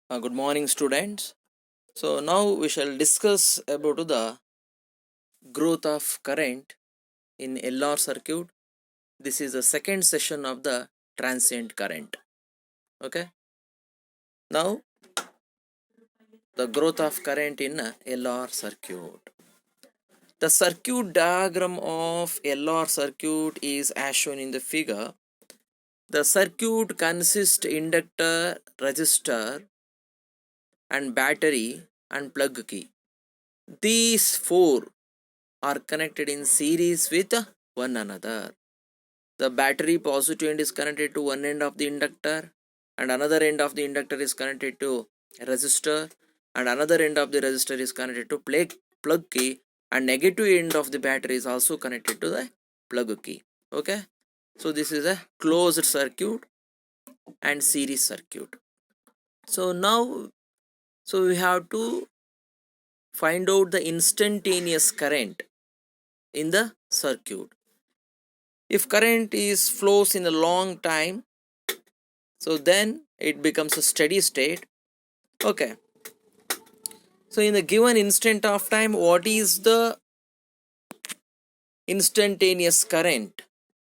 Good morning, students. So now we shall discuss about the growth of current in LR circuit. This is the second session of the transient current. Okay. Now the growth of current in LR circuit. The circuit diagram of LR circuit is as shown in the figure. The circuit consists inductor, resistor, and battery and plug key. These four are connected in series with one another. The battery positive end is connected to one end of the inductor, and another end of the inductor is connected to a resistor, and another end of the resistor is connected to plug key, and negative end of the battery is also connected to the plug key. Okay, so this is a closed circuit and series circuit. So now we have to find out the instantaneous current in the circuit. If current is flows in a long time, so then it becomes a steady state. Okay, so in the given instant of time, what is the instantaneous current?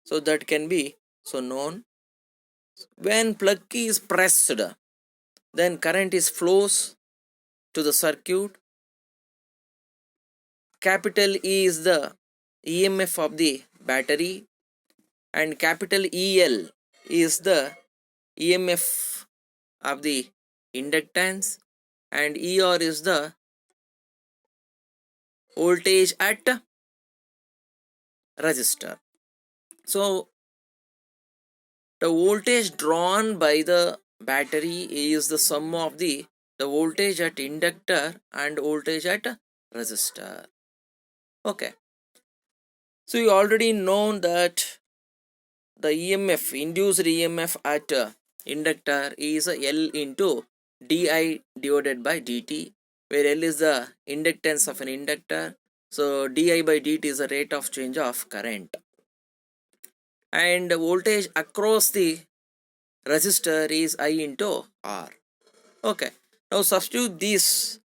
So that can be known when plug key is pressed, then current is flows to the circuit. Capital E is the EMF of the battery, and capital EL is the EMF of the inductance, and ER is the voltage at resistor. So the voltage drawn by the battery is the sum of the voltage at inductor and voltage at resistor. Okay, so you already know that the EMF, induced EMF at inductor is L into di divided by dt, where L is the inductance of an inductor. So di by dt is the rate of change of current, and voltage across the resistor is I into R. Okay, now substitute this,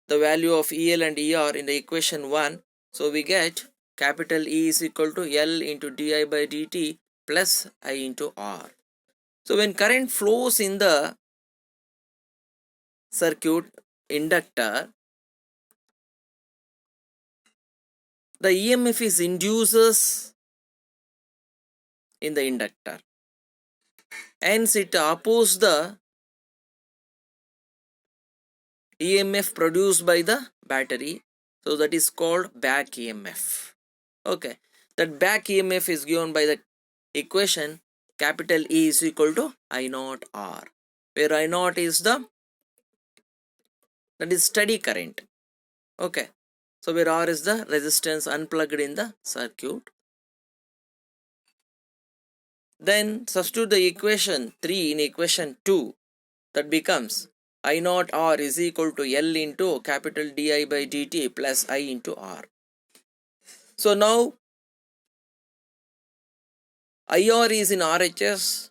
the value of EL and ER in the equation 1. So we get capital E is equal to L into di by dt plus I into R. So when current flows in the circuit inductor, the EMF is induces in the inductor. Hence it opposes the EMF produced by the battery. So that is called back EMF. Okay, that back EMF is given by the equation capital E is equal to I naught R, where I naught is that is steady current. Okay, so where R is the resistance unplugged in the circuit. Then substitute the equation 3 in equation 2, that becomes I naught R is equal to L into capital di by dt plus I into R. So now IR is in RHS,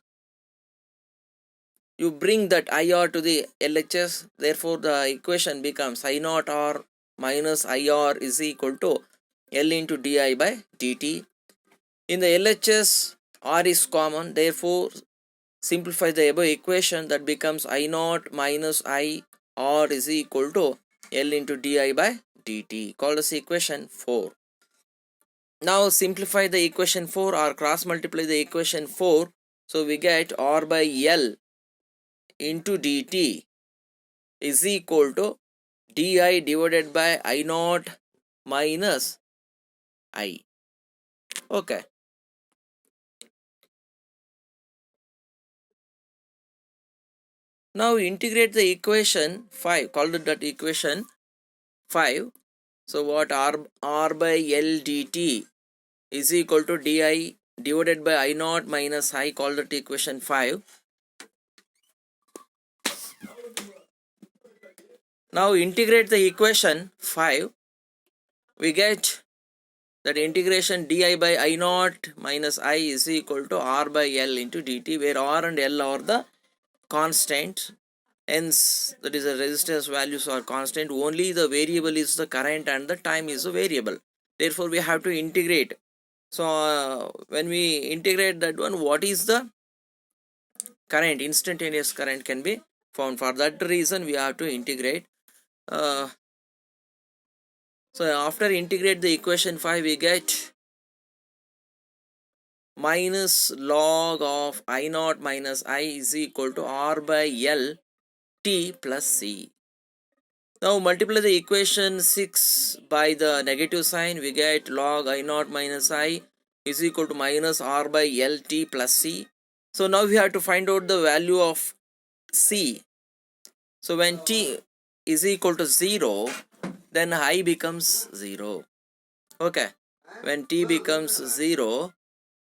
you bring that IR to the LHS, therefore the equation becomes I naught R minus IR is equal to L into di by dt. In the LHS, R is common, therefore simplify the above equation, that becomes I naught minus I R is equal to L into di by dt, called as equation 4. Now simplify the equation 4 or cross multiply the equation 4. So we get R by L into dt is equal to di divided by I naught minus I. Okay. Now integrate the equation 5, called that equation 5. So what R by L dt is equal to di divided by I naught minus I, called that equation 5. Now integrate the equation 5. We get that integration di by I naught minus I is equal to R by L into dt, where R and L are the constants, hence that is the resistance values are constant, only the variable is the current and the time is a variable, therefore we have to integrate. So when we integrate that one, what is the current, instantaneous current can be found. For that reason we have to integrate. So after integrate the equation 5, we get minus log of I naught minus I is equal to R by L T plus C. Now multiply the equation 6 by the negative sign, we get log I naught minus I is equal to minus R by L T plus C. So now we have to find out the value of C. So when T is equal to 0, then I becomes 0. Okay, when T becomes 0,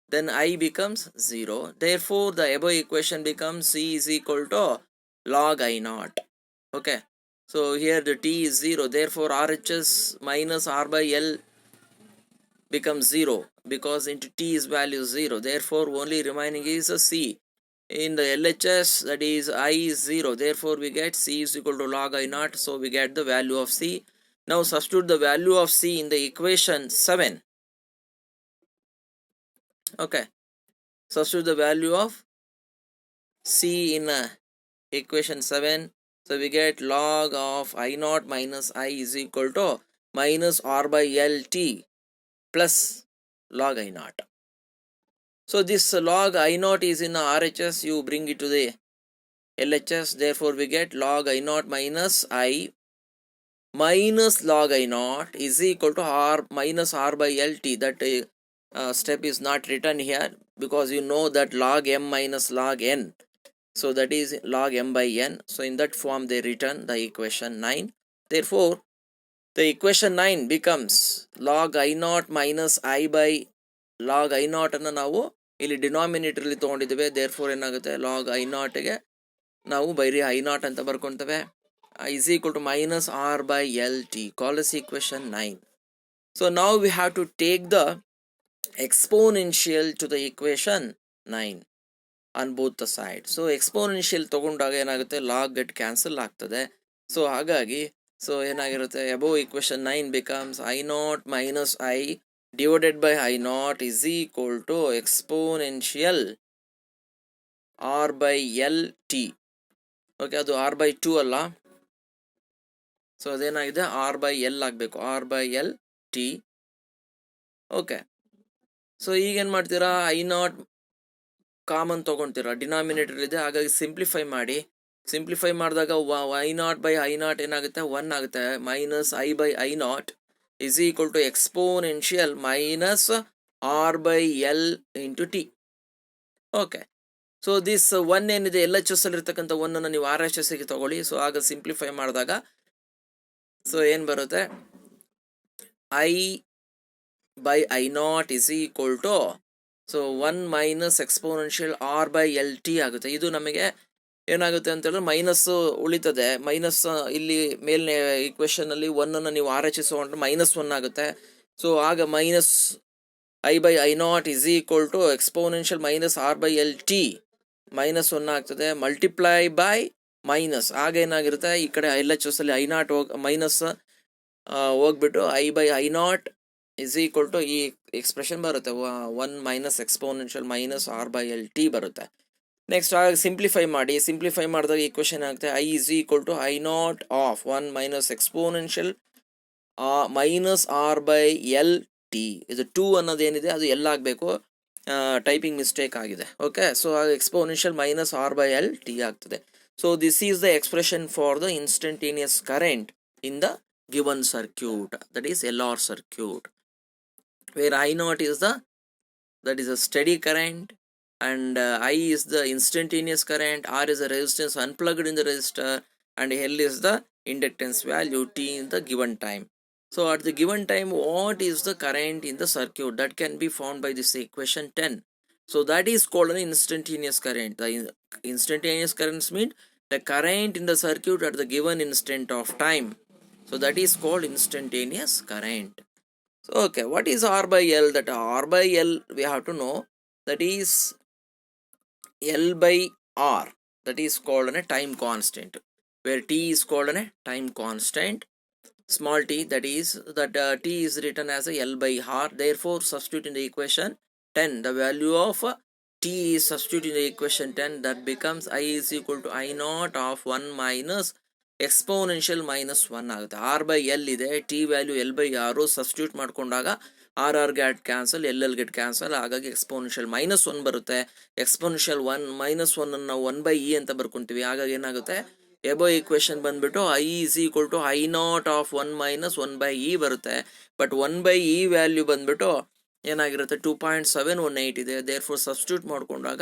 then I becomes 0. Therefore, the above equation becomes C is equal to log I naught. Okay, so here the T is 0. Therefore, RHS minus R by L becomes 0 because into T is value 0. Therefore, only remaining is a C. In the LHS, that is I is 0. Therefore, we get C is equal to log I naught. So, we get the value of C. Now, substitute the value of C in the equation 7. Okay, substitute the value of C in equation 7. So we get log of I naught minus I is equal to minus R by L T plus log I naught. So this log I naught is in RHS, you bring it to the LHS. Therefore we get log I naught minus I minus log I naught is equal to R minus R by L T. That step is not written here because you know that log M minus log N. So that is log M by N. So in that form they written the equation 9. Therefore, the equation 9 becomes log I naught minus I by log I naught ಅನ್ನು ನಾವು ಇಲ್ಲಿ denominator ಅಲ್ಲಿ ತಗೊಂಡಿದ್ದೇವೆ. therefore ಏನಾಗುತ್ತೆ, log I naught ಗೆ ನಾವು ಬರೀ I naught ಅಂತ ಬರ್ಕೊಂತೇವೆ. is equal to minus R by LT. Call this equation 9. So now we have to take the exponential to the equation 9 on both the sides. So exponential ತಗೊಂಡಾಗ ಏನಾಗುತ್ತೆ, log get cancel ಆಗ್ತದೆ. So ಹಾಗಾಗಿ so ಏನಾಗಿರುತ್ತೆ, above equation 9 becomes I naught minus I divided by I naught is equal to exponential R by L T. Okay, ಅದು R by 2 ಅಲ್ಲ, so ಅದೇನಾಗಿದೆ R by L ಆಗಬೇಕು, R by L T. Okay, so ಈಗೇನು ಮಾಡ್ತೀರಾ, I naught common ತೊಗೊಳ್ತೀರಾ, denominator ಇದೆ, ಹಾಗಾಗಿ simplify ಮಾಡಿ. Simplify ಮಾಡಿದಾಗ I naught by I naught ಏನಾಗುತ್ತೆ, 1 ಆಗುತ್ತೆ. Minus I by I naught is equal to exponential minus R by L into T. Okay, so this 1 ಏನಿದೆ LHS ಅಲ್ಲಿ ಇರ್ತಕ್ಕಂಥ 1 ಅನ್ನು ನೀವು RHS ಗೆ ತಗೊಳ್ಳಿ. ಸೊ ಆಗ ಸಿಂಪ್ಲಿಫೈ ಮಾಡಿದಾಗ ಸೊ ಏನು ಬರುತ್ತೆ, I by I naught is equal to so 1 minus exponential R by L T ಆಗುತ್ತೆ. ಇದು ನಮಗೆ ಏನಾಗುತ್ತೆ ಅಂತ ಹೇಳಿದ್ರೆ ಮೈನಸ್ ಉಳಿತದೆ. ಮೈನಸ್ ಇಲ್ಲಿ ಮೇಲ್ನೇ ಈಕ್ವೇಶನ್ ಅಲ್ಲಿ 1 ಅನ್ನು ನೀವು RHS ತಗೊಂಡ್ರೆ -1 ಆಗುತ್ತೆ. ಸೊ ಆಗ minus I by I naught is equal to exponential minus R by L T -1 ಆಗ್ತದೆ. ಮಲ್ಟಿಪ್ಲೈ ಬೈ ಮೈನಸ್, ಆಗ ಏನಾಗಿರುತ್ತೆ, ಈ ಕಡೆ LHS ಅಲ್ಲಿ I naught ಮೈನಸ್ ಹೋಗ್ಬಿಟ್ಟು I by I naught is equal to ಈ ಎಕ್ಸ್ಪ್ರೆಷನ್ ಬರುತ್ತೆ, 1 minus exponential minus R by L T ಬರುತ್ತೆ. ನೆಕ್ಸ್ಟ್ ಆಗ ಸಿಂಪ್ಲಿಫೈ ಮಾಡಿ. ಸಿಂಪ್ಲಿಫೈ ಮಾಡಿದಾಗ ಈಕ್ವೇಶನ್ ಆಗುತ್ತೆ I is equal to I naught of 1 minus exponential minus R by L T. ಇದು 2 ಅನ್ನೋದೇನಿದೆ ಅದು ಎಲ್ಲ ಆಗಬೇಕು, ಟೈಪಿಂಗ್ ಮಿಸ್ಟೇಕ್ ಆಗಿದೆ. Okay, so exponential minus R by L T ಆಗ್ತದೆ. So this is the expression for the instantaneous current in the given circuit, that is LR circuit, where I naught is that is a steady current and I is the instantaneous current, R is the resistance unplugged in the resistor, and L is the inductance value T in the given time. So at the given time, what is the current in the circuit, that can be found by this equation 10. So that is called an instantaneous current. The instantaneous currents mean the current in the circuit at the given instant of time. So that is called instantaneous current. So okay, what is R by L? That R by L we have to know, that is L by R, that is called a time constant. where t is called a time constant, small t, that is t is written as a L by R. Therefore substitute in the equation 10, the value of t is substitute in the equation 10, that becomes I is equal to I naught of 1 minus exponential minus 1 ಆಗುತ್ತೆ. R by L ಇದೆ, t value L by R, substitute ಮಾಡ್ಕೊಂಡಾಗ R get cancel, L get cancel, ಹಾಗಾಗಿ exponential minus 1 ಬರುತ್ತೆ. Exponential 1 minus 1 ಅನ್ನು ನಾವು 1 by E ಅಂತ ಬರ್ಕೊಂತೀವಿ. ಹಾಗಾಗಿ ಏನಾಗುತ್ತೆ, ಎಬೋ ಈಕ್ವೇಶನ್ ಬಂದ್ಬಿಟ್ಟು I is equal to I naught of 1 minus 1 by E ಬರುತ್ತೆ. ಬಟ್ 1 by E ವ್ಯಾಲ್ಯೂ ಬಂದ್ಬಿಟ್ಟು ಏನಾಗಿರುತ್ತೆ, 2.718 ಇದೆ. ದೇರ್ಫೋರ್ ಸಬ್ಸ್ಟಿಟ್ಯೂಟ್ ಮಾಡ್ಕೊಂಡಾಗ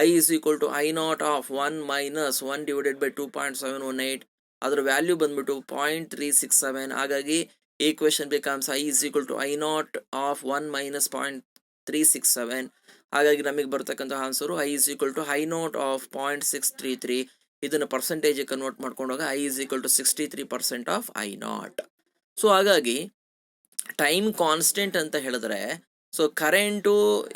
I is equal to I naught of 1 minus 1 divided by 2.718, ಅದರ ವ್ಯಾಲ್ಯೂ ಬಂದ್ಬಿಟ್ಟು 0.367. ಹಾಗಾಗಿ equation becomes I is equal to I naught of 1 minus 0.367. ಹಾಗಾಗಿ ನಮಗೆ ಬರ್ತಕ್ಕಂಥ answer I is equal to I naught of 0.633. ಇದನ್ನು percentage convert ಮಾಡ್ಕೊಂಡಾಗ I is equal to 63% of I naught. So ಹಾಗಾಗಿ time constant ಅಂತ ಹೇಳಿದ್ರೆ, ಸೊ ಕರೆಂಟು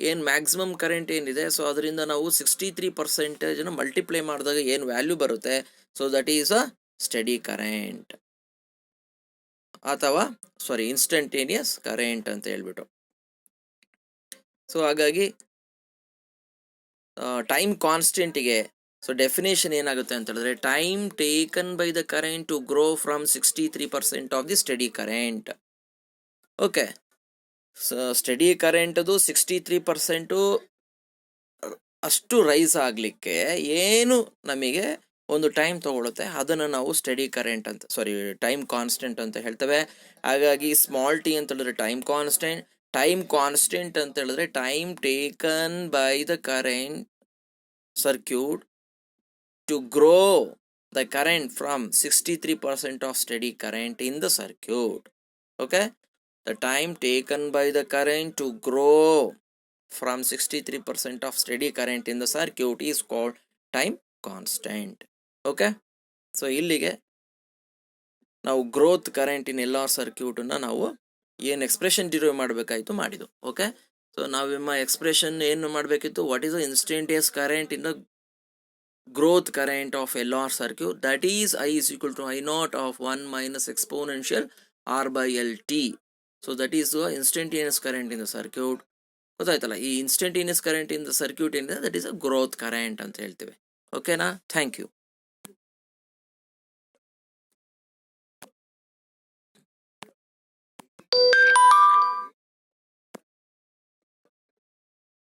ಏನು maximum current ಏನಿದೆ, ಸೊ ಅದರಿಂದ ನಾವು 63% ಮಲ್ಟಿಪ್ಲೈ ಮಾಡಿದಾಗ ಏನು ವ್ಯಾಲ್ಯೂ ಬರುತ್ತೆ, so that is a study current, ಅಥವಾ ಇನ್ಸ್ಟಂಟೇನಿಯಸ್ ಕರೆಂಟ್ ಅಂತ ಹೇಳ್ಬಿಟ್ಟು. ಸೊ ಹಾಗಾಗಿ ಟೈಮ್ ಕಾನ್ಸ್ಟೆಂಟಿಗೆ ಸೊ ಡೆಫಿನೇಷನ್ ಏನಾಗುತ್ತೆ ಅಂತ ಹೇಳಿದ್ರೆ, time taken by the current to grow from 63% of the steady current. Okay, steady ಕರೆಂಟದು 63% ಅಷ್ಟು ರೈಸ್ ಆಗಲಿಕ್ಕೆ ಏನು ನಮಗೆ ಒಂದು ಟೈಮ್ ತಗೊಳುತ್ತೆ, ಅದನ್ನು ನಾವು ಸ್ಟಡಿ ಕರೆಂಟ್ ಅಂತ ಟೈಮ್ ಕಾನ್ಸ್ಟೆಂಟ್ ಅಂತ ಹೇಳ್ತೇವೆ. ಹಾಗಾಗಿ ಸ್ಮಾಲ್ ಟಿ ಅಂತ ಹೇಳಿದ್ರೆ ಟೈಮ್ ಕಾನ್ಸ್ಟೆಂಟ್ ಅಂತ ಹೇಳಿದ್ರೆ time taken by the current circuit to grow the current from 63% of steady current in the circuit. Okay, the time taken by the current to grow from 63% of steady current in the circuit is called time constant. Okay, so ಇಲ್ಲಿಗೆ ನಾವು growth current ಇನ್ LR ಸರ್ಕ್ಯೂಟನ್ನು ನಾವು ಏನು expression derive ಮಾಡಬೇಕಾಯಿತು ಮಾಡಿದ್ದು. Okay, so ನಾವು expression ಏನು ಮಾಡಬೇಕಿತ್ತು, what is the instantaneous current in the growth current of LR circuit, that is I is equal to I naught of 1 minus exponential R by LT. So that is the instantaneous current in the circuit. ಗೊತ್ತಾಯ್ತಲ್ಲ, ಈ instantaneous current in the circuit ಏನಿದೆ, that is a growth current ಅಂತ ಹೇಳ್ತೇವೆ. ಓಕೆನಾ? Thank you.